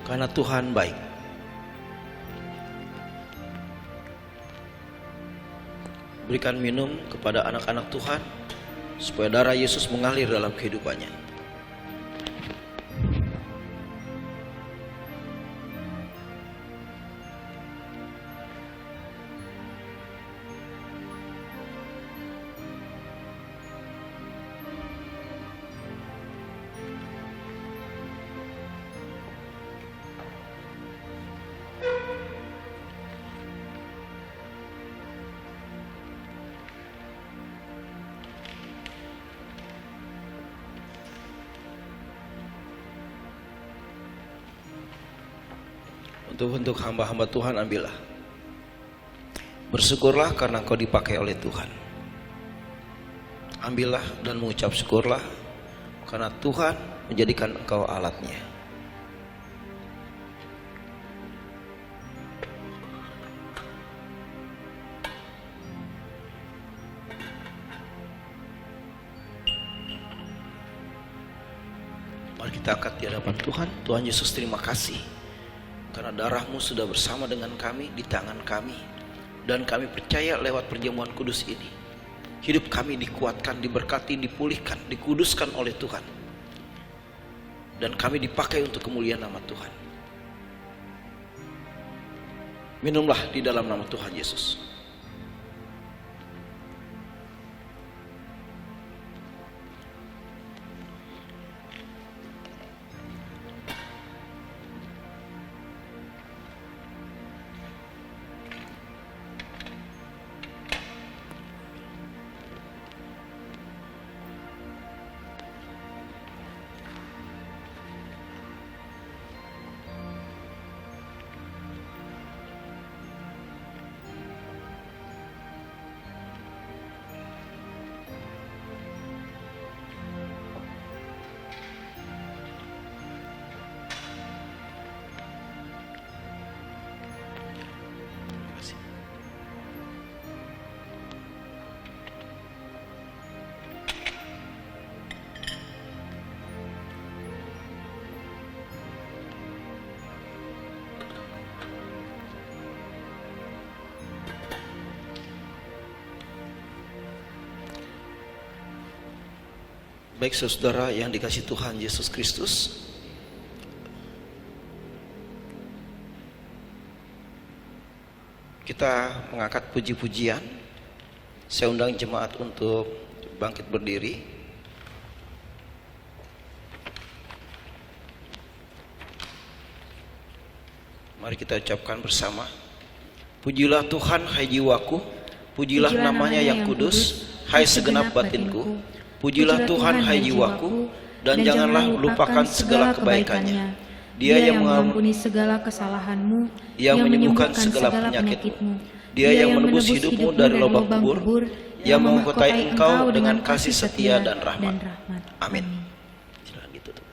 karena Tuhan baik. Berikan minum kepada anak-anak Tuhan supaya darah Yesus mengalir dalam kehidupannya. Untuk hamba-hamba Tuhan ambillah. Bersyukurlah karena engkau dipakai oleh Tuhan. Ambillah dan mengucap syukurlah karena Tuhan menjadikan engkau alatnya. Mari kita angkat di hadapan Tuhan. Tuhan Yesus, terima kasih karena darah-Mu sudah bersama dengan kami, di tangan kami. Dan kami percaya lewat perjamuan kudus ini, hidup kami dikuatkan, diberkati, dipulihkan, dikuduskan oleh Tuhan. Dan kami dipakai untuk kemuliaan nama Tuhan. Minumlah di dalam nama Tuhan Yesus. Baik saudara yang dikasihi Tuhan Yesus Kristus, kita mengangkat puji-pujian. Saya undang jemaat untuk bangkit berdiri. Mari kita ucapkan bersama. Pujilah Tuhan hai jiwaku, pujilah namanya yang kudus, hai segenap batinku. Pujilah Tuhan hai jiwaku, dan janganlah lupakan segala kebaikannya. Dia yang mengampuni segala kesalahanmu, yang menyembuhkan segala penyakitmu. Dia yang menebus hidupmu dari lubang kubur, yang mengkotai engkau dengan kasih setia dan rahmat. Amin. Silakan ditutup.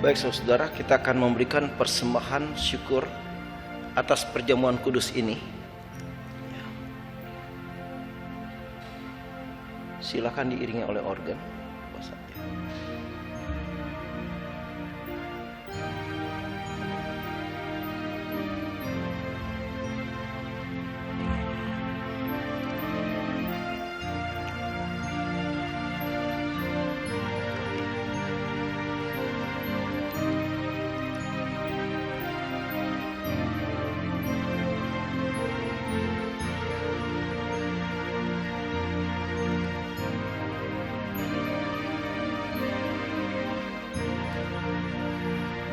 Baik saudara, kita akan memberikan persembahan syukur atas perjamuan kudus ini. Silakan diiringi oleh organ.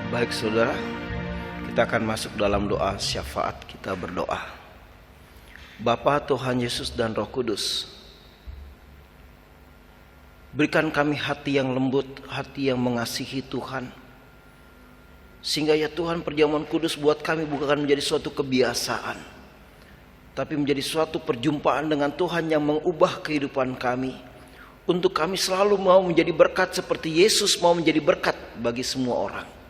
Baik saudara, kita akan masuk dalam doa syafaat. Kita berdoa. Bapa, Tuhan Yesus dan Roh Kudus, berikan kami hati yang lembut, hati yang mengasihi Tuhan, sehingga ya Tuhan, perjamuan kudus buat kami bukan menjadi suatu kebiasaan, tapi menjadi suatu perjumpaan dengan Tuhan yang mengubah kehidupan kami, untuk kami selalu mau menjadi berkat seperti Yesus mau menjadi berkat bagi semua orang.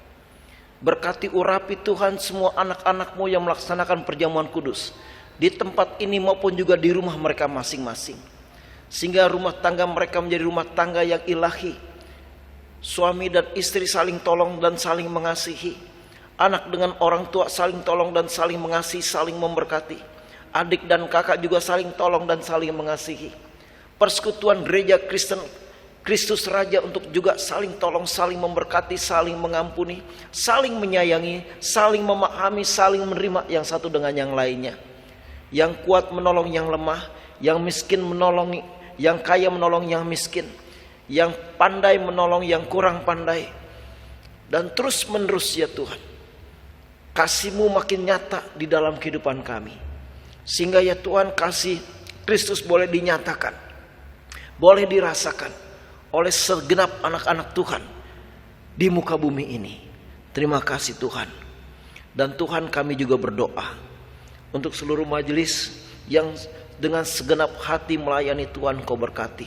Berkati urapi Tuhan semua anak-anak-Mu yang melaksanakan perjamuan kudus di tempat ini maupun juga di rumah mereka masing-masing, sehingga rumah tangga mereka menjadi rumah tangga yang ilahi. Suami dan istri saling tolong dan saling mengasihi. Anak dengan orang tua saling tolong dan saling mengasihi, saling memberkati. Adik dan kakak juga saling tolong dan saling mengasihi. Persekutuan gereja Kristen Kristus Raja untuk juga saling tolong, saling memberkati, saling mengampuni, saling menyayangi, saling memahami, saling menerima yang satu dengan yang lainnya. Yang kuat menolong yang lemah, yang miskin menolong yang kaya, menolong yang miskin, yang pandai menolong yang kurang pandai. Dan terus menerus ya Tuhan, kasih-Mu makin nyata di dalam kehidupan kami, sehingga ya Tuhan, kasih Kristus boleh dinyatakan, boleh dirasakan oleh segenap anak-anak Tuhan di muka bumi ini. Terima kasih Tuhan. Dan Tuhan, kami juga berdoa untuk seluruh majelis yang dengan segenap hati melayani Tuhan, Kau berkati.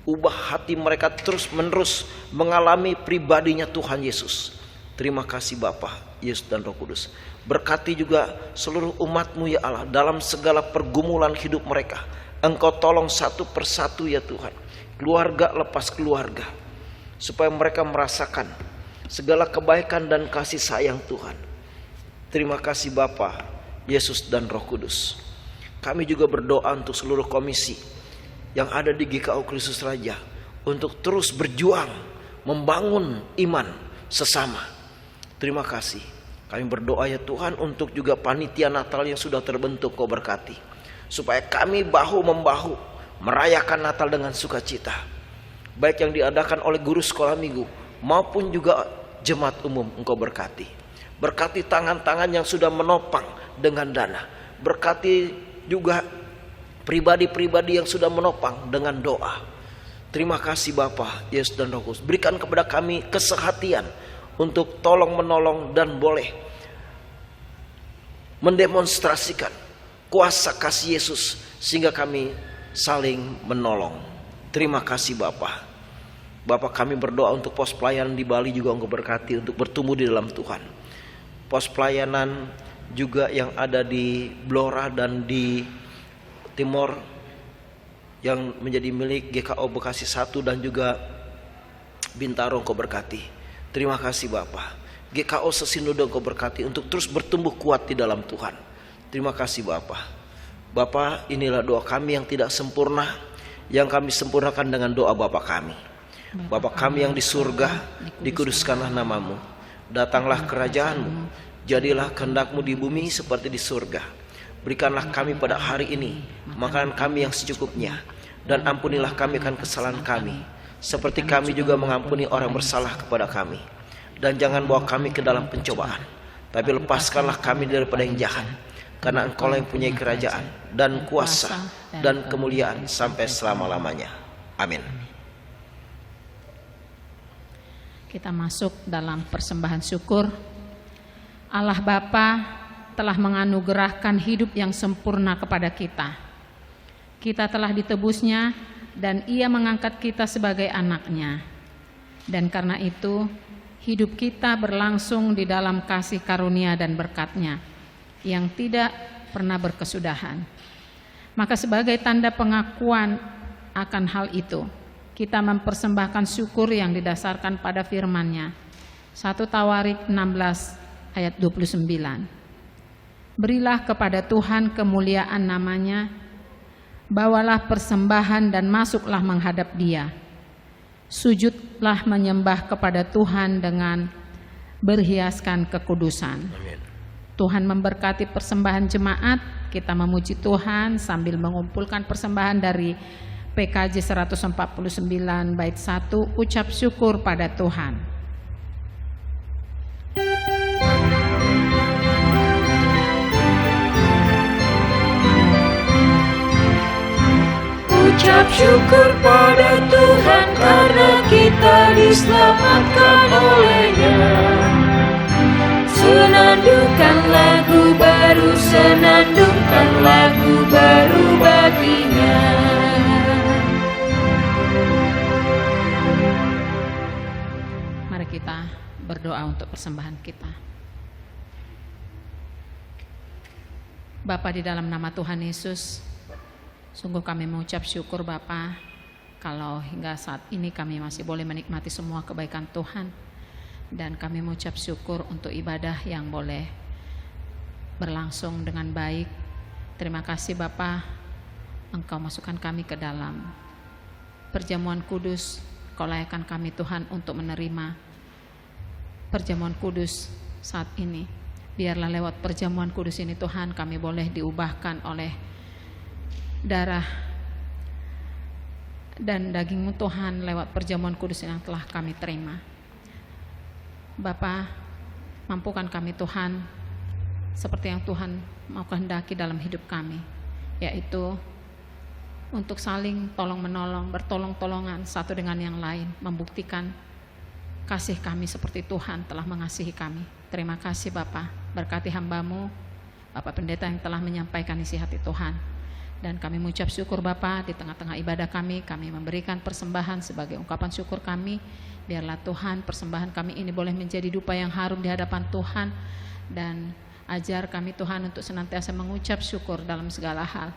Ubah hati mereka terus menerus mengalami pribadinya Tuhan Yesus. Terima kasih Bapa, Yesus dan Roh Kudus. Berkati juga seluruh umat-Mu ya Allah dalam segala pergumulan hidup mereka. Engkau tolong satu persatu ya Tuhan, keluarga lepas keluarga, supaya mereka merasakan segala kebaikan dan kasih sayang Tuhan. Terima kasih Bapa, Yesus dan Roh Kudus. Kami juga berdoa untuk seluruh komisi yang ada di GKO Kristus Raja, untuk terus berjuang membangun iman sesama. Terima kasih. Kami berdoa ya Tuhan untuk juga panitia Natal yang sudah terbentuk, Kau berkati, supaya kami bahu-membahu merayakan Natal dengan sukacita, baik yang diadakan oleh guru sekolah minggu maupun juga jemaat umum. Engkau berkati. Berkati tangan-tangan yang sudah menopang dengan dana. Berkati juga pribadi-pribadi yang sudah menopang dengan doa. Terima kasih Bapa, Yesus dan Roh Kudus. Berikan kepada kami kesehatian untuk tolong menolong dan boleh mendemonstrasikan kuasa kasih Yesus, sehingga kami saling menolong. Terima kasih Bapa. Bapa, kami berdoa untuk pos pelayanan di Bali juga Engkau berkati untuk bertumbuh di dalam Tuhan. Pos pelayanan juga yang ada di Blora dan di Timor yang menjadi milik GKO Bekasi 1 dan juga Bintaro, Engkau berkati. Terima kasih Bapa. GKO Sesinudo Engkau berkati untuk terus bertumbuh kuat di dalam Tuhan. Terima kasih Bapa. Bapa, inilah doa kami yang tidak sempurna, yang kami sempurnakan dengan doa Bapa kami. Bapa kami yang di surga, dikuduskanlah nama-Mu. Datanglah kerajaan-Mu, jadilah kehendak-Mu di bumi seperti di surga. Berikanlah kami pada hari ini makanan kami yang secukupnya, dan ampunilah kami akan kesalahan kami, seperti kami juga mengampuni orang bersalah kepada kami. Dan jangan bawa kami ke dalam pencobaan, tapi lepaskanlah kami daripada yang jahat. Karena Engkau yang punya kerajaan dan kuasa dan kemuliaan sampai selama-lamanya. Amin. Kita masuk dalam persembahan syukur. Allah Bapa telah menganugerahkan hidup yang sempurna kepada kita. Kita telah ditebusnya dan Ia mengangkat kita sebagai anak-Nya. Dan karena itu, hidup kita berlangsung di dalam kasih karunia dan berkat-Nya yang tidak pernah berkesudahan. Maka sebagai tanda pengakuan akan hal itu, kita mempersembahkan syukur yang didasarkan pada firman-Nya. 1 Tawarik 16 ayat 29. Berilah kepada Tuhan kemuliaan nama-Nya, bawalah persembahan dan masuklah menghadap Dia. Sujudlah menyembah kepada Tuhan dengan berhiaskan kekudusan. Amin. Tuhan memberkati persembahan jemaat. Kita memuji Tuhan sambil mengumpulkan persembahan dari PKJ 149 bait 1, ucap syukur pada Tuhan. mengucap syukur pada Tuhan karena kita diselamatkan oleh-Nya. Senandungkan lagu baru, senandungkan lagu baru bagi-Nya. Mari kita berdoa untuk persembahan kita. Bapa, di dalam nama Tuhan Yesus, sungguh kami mengucap syukur Bapa, kalau hingga saat ini kami masih boleh menikmati semua kebaikan Tuhan. Dan kami mengucap syukur untuk ibadah yang boleh berlangsung dengan baik. Terima kasih Bapa, Engkau masukkan kami ke dalam perjamuan kudus. Kau layakkan kami Tuhan untuk menerima perjamuan kudus saat ini. Biarlah lewat perjamuan kudus ini Tuhan, kami boleh diubahkan oleh darah dan daging-Mu Tuhan lewat perjamuan kudus yang telah kami terima. Bapa, mampukan kami Tuhan seperti yang Tuhan mau kehendaki dalam hidup kami, yaitu untuk saling tolong-menolong, bertolong-tolongan satu dengan yang lain, membuktikan kasih kami seperti Tuhan telah mengasihi kami. Terima kasih Bapa, berkati hamba-Mu, Bapak Pendeta yang telah menyampaikan isi hati Tuhan. Dan kami mengucap syukur Bapa, di tengah-tengah ibadah kami memberikan persembahan sebagai ungkapan syukur kami. Biarlah Tuhan persembahan kami ini boleh menjadi dupa yang harum di hadapan Tuhan. Dan ajar kami Tuhan untuk senantiasa mengucap syukur dalam segala hal.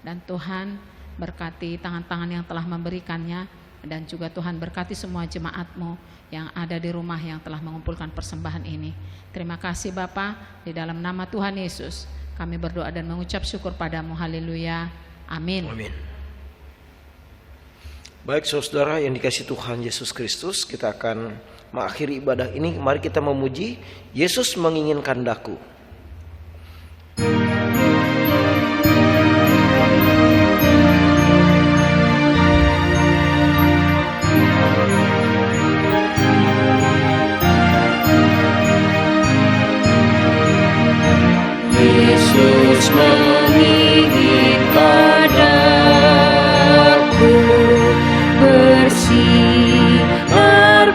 Dan Tuhan berkati tangan-tangan yang telah memberikannya. Dan juga Tuhan berkati semua jemaat-Mu yang ada di rumah yang telah mengumpulkan persembahan ini. Terima kasih Bapa, di dalam nama Tuhan Yesus kami berdoa dan mengucap syukur padamu. Haleluya. Amin. Amin. Baik saudara yang dikasihi Tuhan Yesus Kristus, kita akan mengakhiri ibadah ini. Mari kita memuji Yesus menginginkan daku. Yesus menginginkan aku bersinar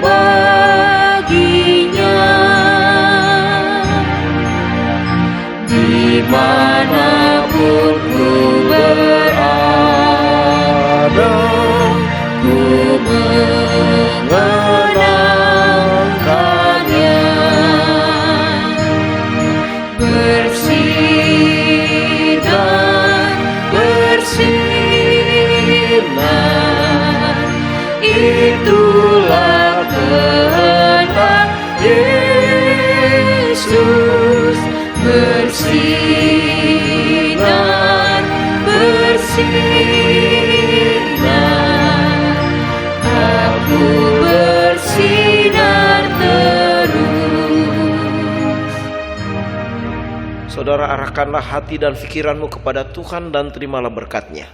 baginya, dimanapun ku berada, ku mengenangkannya. Bersinar, itulah kehendak Yesus. Bersinar, bersinar, aku bersinar terus. Saudara, arahkanlah hati dan pikiranmu kepada Tuhan dan terimalah berkat-Nya.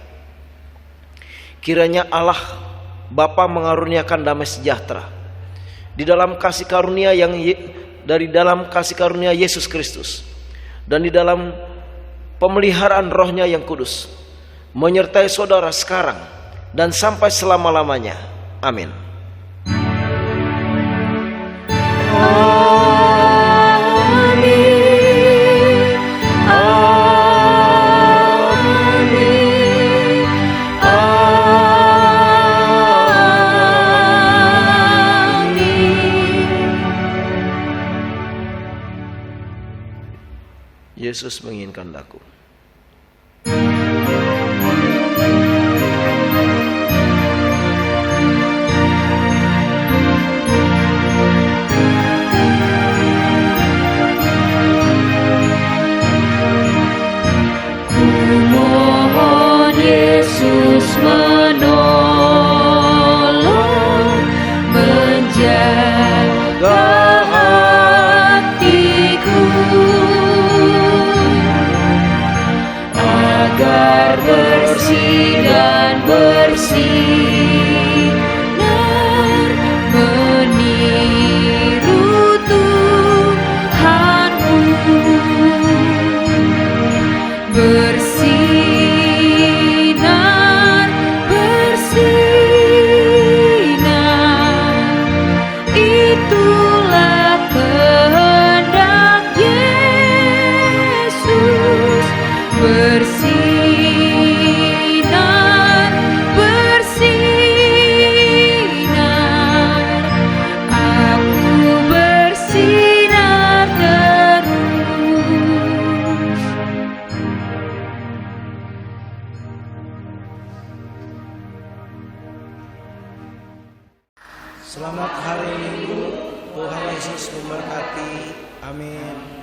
Kiranya Allah Bapa mengaruniakan damai sejahtera di dalam kasih karunia dari dalam kasih karunia Yesus Kristus dan di dalam pemeliharaan Roh-Nya yang kudus menyertai saudara sekarang dan sampai selama-lamanya. Amin. Yesus menginginkan daku. Kumohon Yesus menolong, menjaga hatiku, agar bersih dan bersinar, meniru Tuhanku. Bersinar, Selamat hari Minggu, Tuhan Yesus memberkati. Amin.